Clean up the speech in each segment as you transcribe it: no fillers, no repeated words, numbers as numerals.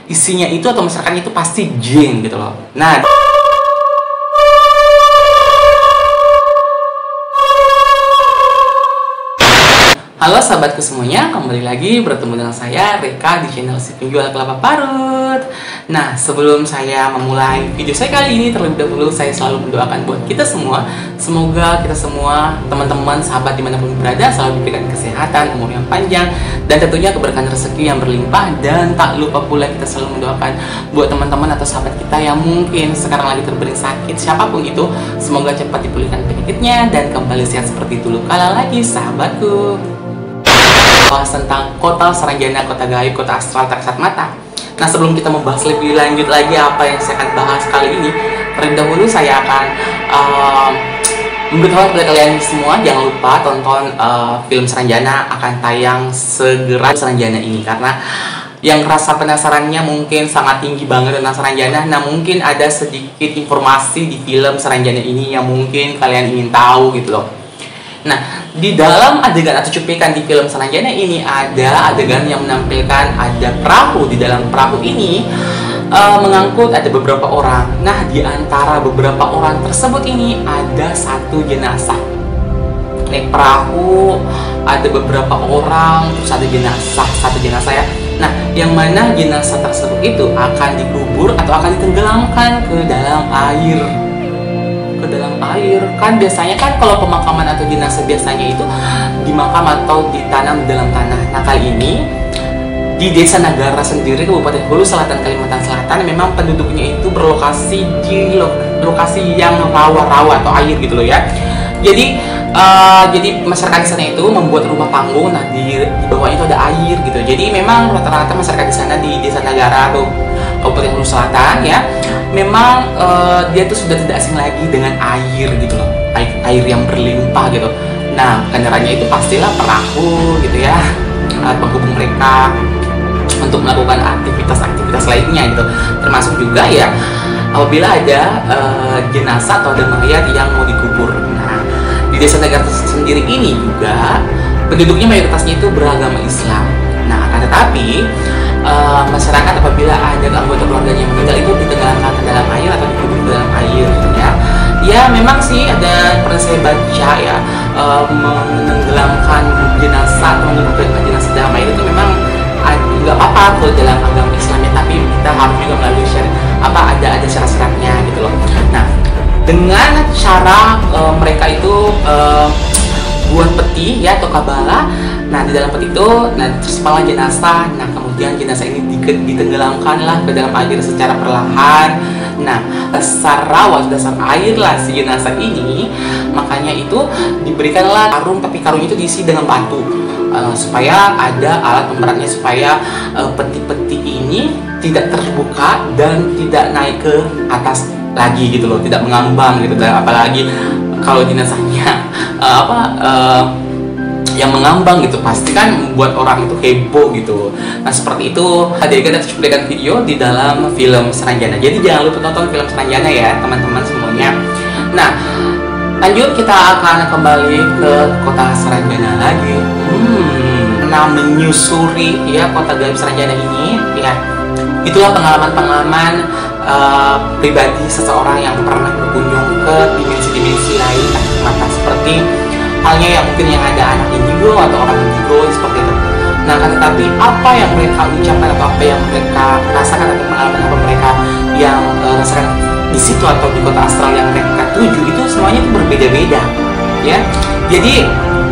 isinya itu atau masyarakatnya itu pasti jin gitu loh. Nah, halo sahabatku semuanya, kembali lagi bertemu dengan saya Reka di channel si penjual kelapa parut. Nah, sebelum saya memulai video saya kali ini, terlebih dahulu saya selalu mendoakan buat kita semua, semoga kita semua, teman-teman, sahabat dimanapun berada, selalu diberikan kesehatan, umur yang panjang, dan tentunya keberkahan rezeki yang berlimpah. Dan tak lupa pula kita selalu mendoakan buat teman-teman atau sahabat kita yang mungkin sekarang lagi terbaring sakit, siapapun itu, semoga cepat dipulihkan penyakitnya dan kembali sehat seperti dulu kala lagi, sahabatku. Bahas tentang kota Saranjana, kota gaib, kota astral tak kasat mata. Nah, sebelum kita membahas lebih lanjut lagi apa yang saya akan bahas kali ini, terlebih dahulu saya akan memberitahu kepada kalian semua, jangan lupa tonton film Saranjana, akan tayang segera Saranjana ini, karena yang rasa penasarannya mungkin sangat tinggi banget tentang Saranjana. Nah, mungkin ada sedikit informasi di film Saranjana ini yang mungkin kalian ingin tahu gitu loh. Nah, di dalam adegan atau cuplikan di film Saranjana ini ada adegan yang menampilkan ada perahu. Di dalam perahu ini mengangkut ada beberapa orang. Nah, di antara beberapa orang tersebut ini ada satu jenazah. Naik perahu, ada beberapa orang, terus ada jenazah, satu jenazah ya. Nah, yang mana jenazah tersebut itu akan dikubur atau akan ditenggelamkan ke dalam air. Kan biasanya kan kalau pemakaman atau jenazah biasanya itu dimakam atau ditanam di dalam tanah. Nah, kali ini di Desa Nagara sendiri, Kabupaten Hulu Selatan, Kalimantan Selatan, memang penduduknya itu berlokasi di lokasi yang rawa-rawa atau air gitu loh ya. Jadi masyarakat di sana itu membuat rumah panggung. Nah, di bawahnya itu ada air gitu. Jadi memang rata-rata masyarakat di sana di Desa Nagara atau Kabupaten Hulu Selatan ya, memang dia tuh sudah tidak asing lagi dengan air gitu loh, air yang berlimpah gitu. Nah, kendaraannya itu pastilah perahu gitu ya, penghubung mereka untuk melakukan aktivitas lainnya gitu, termasuk juga ya apabila ada jenazah atau ada mayat yang mau dikubur. Nah, di Desa Nagara sendiri ini juga penduduknya mayoritasnya itu beragama Islam. Nah, akan tetapi masyarakat apabila ada anggota keluarganya yang meninggal itu ditenggelamkan ke dalam air atau dikubur ke dalam air ya. Ya, memang sih ada, pernah saya baca ya, menenggelamkan jenazah atau menguburkan jenazah dalam air itu memang nggak apa-apa kalau dalam agama Islam ya, tapi kita harus juga melalui ada syarat-syaratnya gitu loh. Nah, dengan cara mereka itu buat peti ya atau kabala. Nah, di dalam peti itu tersepalah jenazah. Nah, kemudian jenazah ini ditenggelamkanlah ke dalam air secara perlahan. Nah, dasar rawa, dasar air lah si jenazah ini, makanya itu diberikanlah karung, tapi karung itu diisi dengan batu supaya ada alat pemberatnya, supaya peti-peti ini tidak terbuka dan tidak naik ke atas lagi gitu loh, tidak mengambang gitu. Dan apalagi kalau jenazahnya yang mengambang gitu, pasti kan membuat orang itu heboh gitu. Nah, seperti itu adegan atau cuplikan video di dalam film Saranjana. Jadi jangan lupa tonton film Saranjana ya teman-teman semuanya. Nah, lanjut kita akan kembali ke kota Saranjana lagi. Nah, menyusuri ya kota gaib Saranjana ini ya, itulah pengalaman-pengalaman pribadi seseorang yang pernah berkunjung ke dimensi-dimensi lain tak mata, seperti halnya yang mungkin yang ada anak indigo atau orang indigo seperti itu. Nah, kan tetapi apa yang mereka ucapkan atau apa yang mereka rasakan atau pengalaman apa mereka yang rasakan di situ atau di kota astral yang mereka tuju itu semuanya itu berbeda-beda ya. Jadi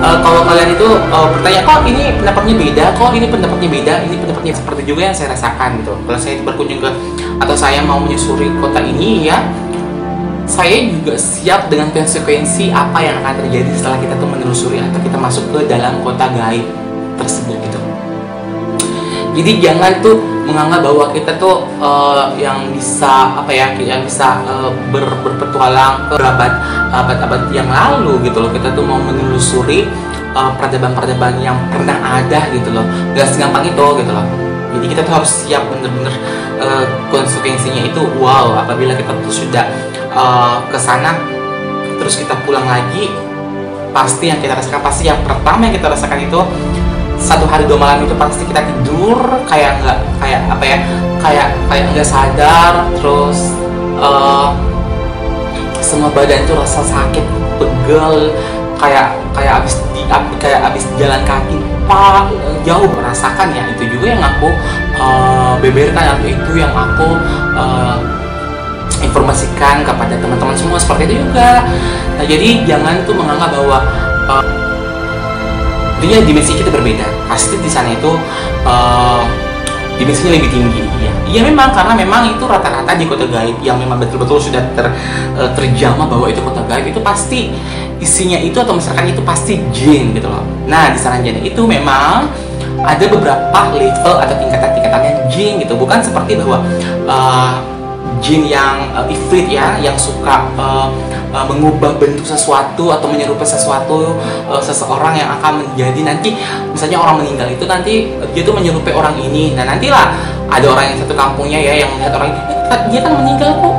kalau kalian itu bertanya, kok ini pendapatnya beda, kok ini pendapatnya beda, ini pendapatnya seperti juga yang saya rasakan gitu. Kalau saya berkunjung ke atau saya mau menyusuri kota ini ya, saya juga siap dengan konsekuensi apa yang akan terjadi setelah kita tuh menelusuri atau kita masuk ke dalam kota gaib tersebut gitu. Jadi jangan tuh menganggap bahwa kita tuh yang bisa berpetualang ke abad-abad yang lalu gitu loh. Kita tuh mau menelusuri peradaban-peradaban yang pernah ada gitu loh. Gak segampang itu gitu loh. Jadi kita tuh harus siap bener-bener konsekuensinya itu. Wow, apabila kita tuh sudah ke sana terus kita pulang lagi, pasti yang kita rasakan, pasti yang pertama yang kita rasakan itu satu hari 2 malam itu pasti kita tidur kayak nggak kayak apa ya, kayak nggak sadar, terus semua badan itu rasa sakit, pegel, kayak abis jalan kaki pak jauh merasakan ya. Itu juga yang aku beberkan, atau itu yang aku informasikan kepada teman-teman semua, seperti itu juga. Nah, jadi jangan tuh menganggap bahwa dimensi kita berbeda. Pasti di sana itu dimensinya lebih tinggi. Iya memang, karena memang itu rata-rata di kota gaib yang memang betul-betul sudah terjamah bahwa itu kota gaib, itu pasti isinya itu atau masyarakatnya itu pasti jin gitu loh. Nah, di Saranjana itu memang ada beberapa level atau tingkatan-tingkatannya jin gitu. Bukan seperti bahwa jin yang ifrit ya, yang suka mengubah bentuk sesuatu atau menyerupai sesuatu, seseorang yang akan menjadi nanti, misalnya orang meninggal itu nanti dia tuh menyerupai orang ini. Nah, nantilah ada orang yang satu kampungnya ya yang melihat orang ini, dia kan meninggal kok,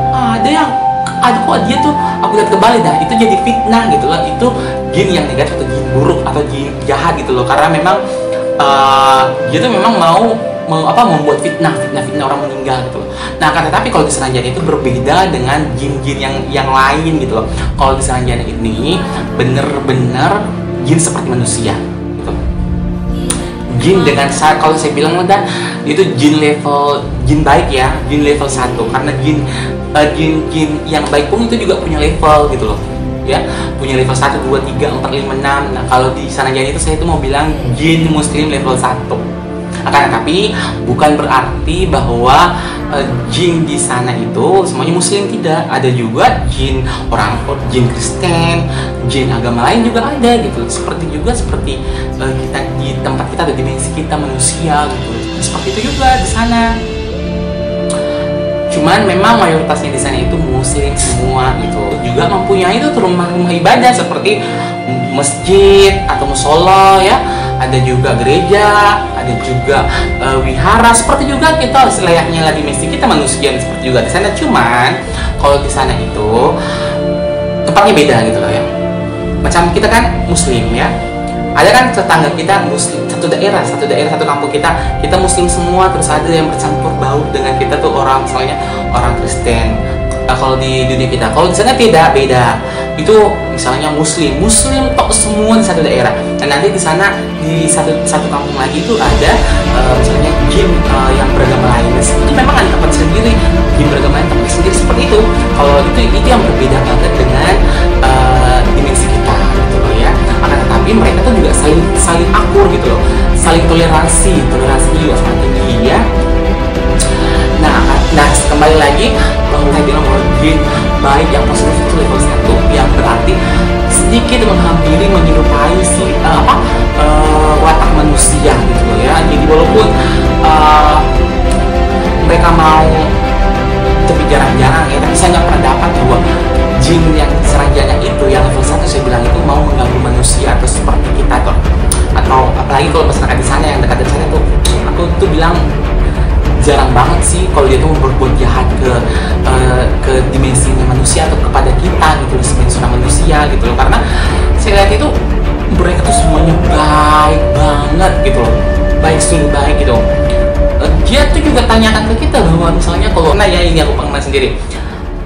ada kok dia tuh aku lihat kembali. Nah, itu jadi fitnah gitu loh. Itu jin yang negatif atau jin buruk atau jin jahat gitu loh, karena memang dia tuh memang mau membuat fitnah orang meninggal gitu loh. Nah, kan tetapi kalau di Saranjana itu berbeda dengan jin-jin yang lain gitu loh. Kalau di Saranjana ini bener-bener jin seperti manusia gitu. Jin dengan kalau saya bilang udah itu jin baik ya, jin level 1. Karena jin yang baik pun itu juga punya level gitu loh. Ya, punya level 1, 2, 3, 4, 5, 6. Nah, kalau di Saranjana itu saya itu mau bilang jin muslim level 1. Akan tetapi bukan berarti bahwa jin di sana itu semuanya muslim, tidak. Ada juga jin Kristen, jin agama lain juga ada gitu. Seperti kita di tempat kita ada dimensi kita manusia gitu. Seperti itu juga di sana. Cuman memang mayoritasnya di sana itu muslim semua gitu. Juga mempunyai itu rumah-rumah ibadah seperti masjid atau musola ya. Ada juga gereja, ada juga wihara. Seperti juga kita selayaknya lagi dimensi kita manusia seperti juga di sana. Cuman kalau di sana itu tempatnya beda gitu loh ya. Macam kita kan muslim ya. Ada kan tetangga kita muslim, satu daerah, satu kampung kita muslim semua, terus ada yang bercampur baur dengan kita tuh orang, misalnya orang Kristen. Kalau di dunia kita, kalau di sana beda. Itu misalnya muslim tok semua di satu daerah. Dan nanti di sana di satu kampung lagi itu ada misalnya jin yang beragama lain. Itu memang ada tempat sendiri, jin beragama lain tempat sendiri seperti itu. Kalau itu yang berbeda banget dengan dimensi kita gitu loh ya. Akan tetapi mereka tuh juga saling akur gitu loh, saling toleransi juga sangat tinggi ya. Nah, kembali lagi saya bilang bahwa jin baik yang positif itu level 1, yang berarti sedikit menghampiri menyerupai watak manusia gitu loh ya. Jadi walaupun mereka mau, tapi jarang-jarang ya, tapi saya nggak pernah dapat bahwa jin yang Saranjana itu yang level 1 saya bilang itu mau mengganggu manusia atau seperti kita atau apalagi kalau masyarakat di sana yang dekat dari sana tuh, aku tuh bilang jarang banget sih kalau dia tuh berbuat jahat ke dimensi manusia atau kepada kita gitu loh, sebagai seorang manusia gitu loh. Karena saya lihat itu mereka tuh semuanya baik banget gitu loh, sungguh baik gitu. Dia tuh juga tanyakan ke kita bahwa misalnya kalau ini aku pengalaman sendiri,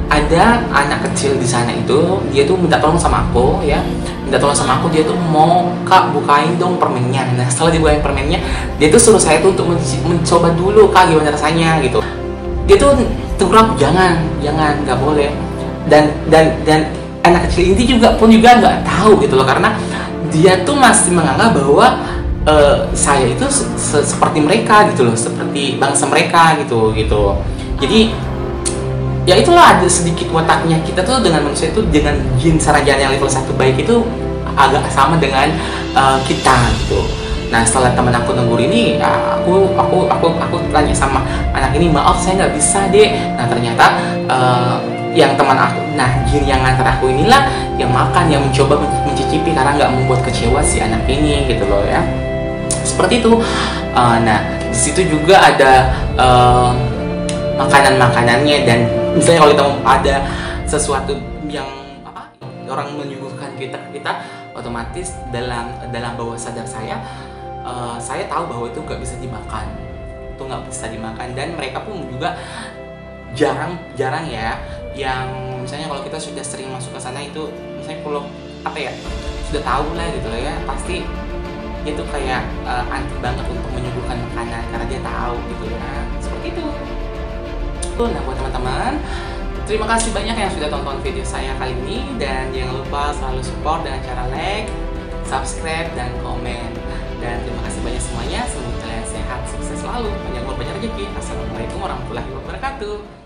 ada anak kecil di sana itu dia tuh minta tolong sama aku ya, dia tuh mau Kak bukain dong permennya. Nah, setelah dibukain permennya, dia tuh suruh saya tuh untuk mencoba dulu Kak gimana rasanya gitu. Dia tuh tegur aku jangan nggak boleh. Dan anak kecil ini juga nggak tahu gitu loh, karena dia tuh masih menganggap bahwa saya itu seperti mereka gitu loh, seperti bangsa mereka gitu. Jadi ya itulah, ada sedikit wataknya kita tuh dengan manusia itu, dengan jin Saranjana yang level 1 baik itu agak sama dengan kita gitu. Nah, setelah teman aku negur ini, aku tanya sama anak ini, maaf saya nggak bisa deh. Nah, ternyata yang teman aku, jin yang ngantar aku inilah yang makan, yang mencoba mencicipi karena nggak membuat kecewa si anak ini gitu loh ya. Seperti itu. Nah, di situ juga ada makanan-makanannya, dan misalnya kalau kita ada sesuatu yang orang menyuguhkan kita otomatis dalam bawah sadar saya saya tahu bahwa itu nggak bisa dimakan, dan mereka pun juga jarang ya yang misalnya kalau kita sudah sering masuk ke sana itu misalnya kalau sudah tahu lah gitu ya, pasti dia tuh kayak anti banget untuk menyuguhkan makanan karena dia tahu gitu ya, seperti itu. Nah buat teman-teman, terima kasih banyak yang sudah tonton video saya kali ini, dan jangan lupa selalu support dengan cara like, subscribe, dan komen. Dan terima kasih banyak semuanya, semoga kalian sehat, sukses selalu, banyak rezeki. Assalamualaikum warahmatullahi wabarakatuh.